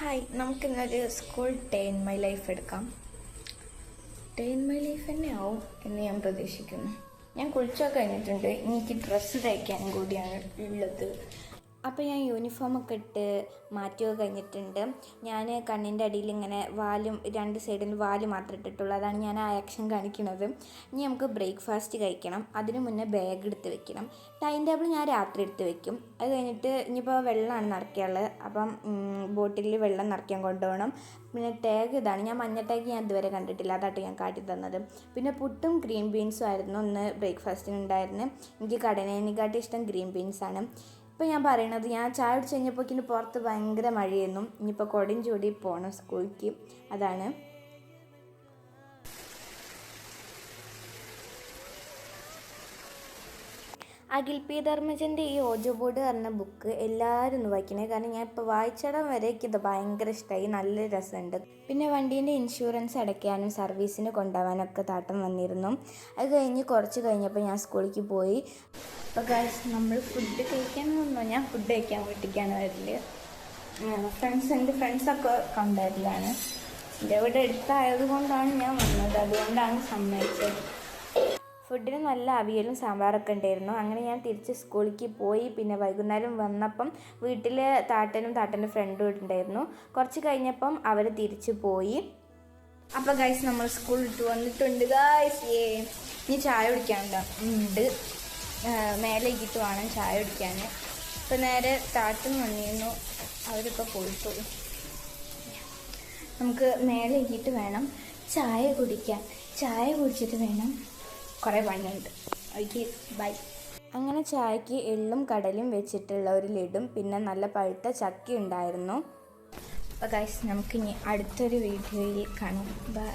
Hi, നമുക്കിന്നൊരു school day in my life എടുക്കാം. Day in my life തന്നെ ആവും എന്ന് ഞാൻ പ്രതീക്ഷിക്കുന്നു. ഞാൻ കുളിച്ചൊക്കെ കഴിഞ്ഞിട്ടുണ്ട്. എനിക്ക് ഡ്രസ്സ് തയ്ക്കാനും കൂടിയാണ് ഉള്ളത്. അപ്പോൾ ഞാൻ യൂണിഫോമൊക്കെ ഇട്ട് മാറ്റുകയൊക്കെ കഴിഞ്ഞിട്ടുണ്ട്. ഞാൻ കണ്ണിൻ്റെ അടിയിൽ ഇങ്ങനെ വാലും രണ്ട് സൈഡിൽ വാല് മാത്രം ഇട്ടിട്ടുള്ളൂ. അതാണ് ഞാൻ ആ ആക്ഷൻ കാണിക്കുന്നത്. ഇനി നമുക്ക് ബ്രേക്ക്ഫാസ്റ്റ് കഴിക്കണം. അതിന് മുന്നേ ബാഗ് എടുത്ത് വെക്കണം. ടൈം ടേബിൾ ഞാൻ രാത്രി എടുത്ത് വെക്കും. അത് കഴിഞ്ഞിട്ട് ഇനിയിപ്പോൾ വെള്ളമാണ് നിറയ്ക്കാനുള്ളത്. അപ്പം ബോട്ടിലിൽ വെള്ളം നിറയ്ക്കാൻ കൊണ്ടുപോകണം. പിന്നെ ടാഗ് ഇതാണ്. ഞാൻ മഞ്ഞ ടാഗ് ഞാൻ ഇതുവരെ കണ്ടിട്ടില്ല. അതായിട്ട് ഞാൻ കാട്ടി തന്നത്. പിന്നെ പുട്ടും ഗ്രീൻ ബീൻസും ആയിരുന്നു ഒന്ന് ബ്രേക്ക്ഫാസ്റ്റിന് ഉണ്ടായിരുന്നു. എനിക്ക് കടലേനെക്കാട്ടും ഇഷ്ടം ഗ്രീൻ ബീൻസാണ്. ഇപ്പോൾ ഞാൻ പറയണത്, ഞാൻ ചായ കുടിച്ച് കഴിഞ്ഞപ്പോഴേക്കിന് പുറത്ത് ഭയങ്കര മഴയായിരുന്നു. ഇനിയിപ്പോൾ കൊടയും ചൂടി പോകണം സ്കൂളിലേക്ക്. അതാണ്. അഖിൽ പി ധർമ്മജൻ്റെ ഈ ഓജോ ബോർഡ് പറഞ്ഞ ബുക്ക് എല്ലാവരും ഒന്ന് വായിക്കണേ. കാരണം ഞാൻ ഇപ്പോൾ വായിച്ചിടം വരേക്ക് ഇത് ഭയങ്കര ഇഷ്ടമായി. നല്ല രസമുണ്ട്. പിന്നെ വണ്ടീൻ്റെ ഇൻഷുറൻസ് അടയ്ക്കാനും സർവീസിന് കൊണ്ടുപോകാനൊക്കെ താട്ടം വന്നിരുന്നു. അത് കഴിഞ്ഞ് കുറച്ച് കഴിഞ്ഞപ്പോൾ ഞാൻ സ്കൂളിലേക്ക് പോയി. അപ്പോൾ ഗൈസ്, നമ്മൾ ഫുഡ് കഴിക്കാൻ വന്നോ? ഞാൻ ഫുഡ് കഴിക്കാൻ വീട്ടിലേക്കാണ് വരല്. എൻ്റെ ഫ്രണ്ട്സൊക്കെ കൊണ്ടുവരലാണ്. എൻ്റെ ഇവിടെ അടുത്തായത് കൊണ്ടാണ് ഞാൻ വന്നത്. അതുകൊണ്ടാണ് സമ്മതിച്ചത്. ഫുഡിന് നല്ല അവിയലും സാമ്പാറൊക്കെ ഉണ്ടായിരുന്നു. അങ്ങനെ ഞാൻ തിരിച്ച് സ്കൂളിലേക്ക് പോയി. പിന്നെ വൈകുന്നേരം വന്നപ്പം വീട്ടിൽ താട്ടൻ്റെ ഫ്രണ്ടും ഉണ്ടായിരുന്നു. കുറച്ച് കഴിഞ്ഞപ്പം അവർ തിരിച്ച് പോയി. അപ്പോൾ ഗൈസ്, നമ്മൾ സ്കൂളിൽ വിട്ട് വന്നിട്ടുണ്ട് ഗൈസ്. ഇനി ചായ കുടിക്കാനുണ്ട്. മേലേക്കിട്ട് വേണം ചായ കുടിക്കാൻ. ഇപ്പം നേരെ താട്ടും വന്നിരുന്നു. അവരൊക്കെ പോയിട്ടുള്ളൂ. നമുക്ക് മേലേക്കിട്ട് വേണം ചായ കുടിക്കാൻ. ചായ കുടിച്ചിട്ട് വേണം കുറേ പണിയുണ്ട്. Okay, bye. അങ്ങനെ ചായക്ക് എള്ളും കടലും വെച്ചിട്ടുള്ള ഒരു ലഡും പിന്നെ നല്ല പഴുത്ത ചക്ക ഉണ്ടായിരുന്നു. അപ്പോൾ ഗൈസ്, നമുക്കിനി അടുത്തൊരു വീഡിയോയിൽ കാണാം. ബൈ.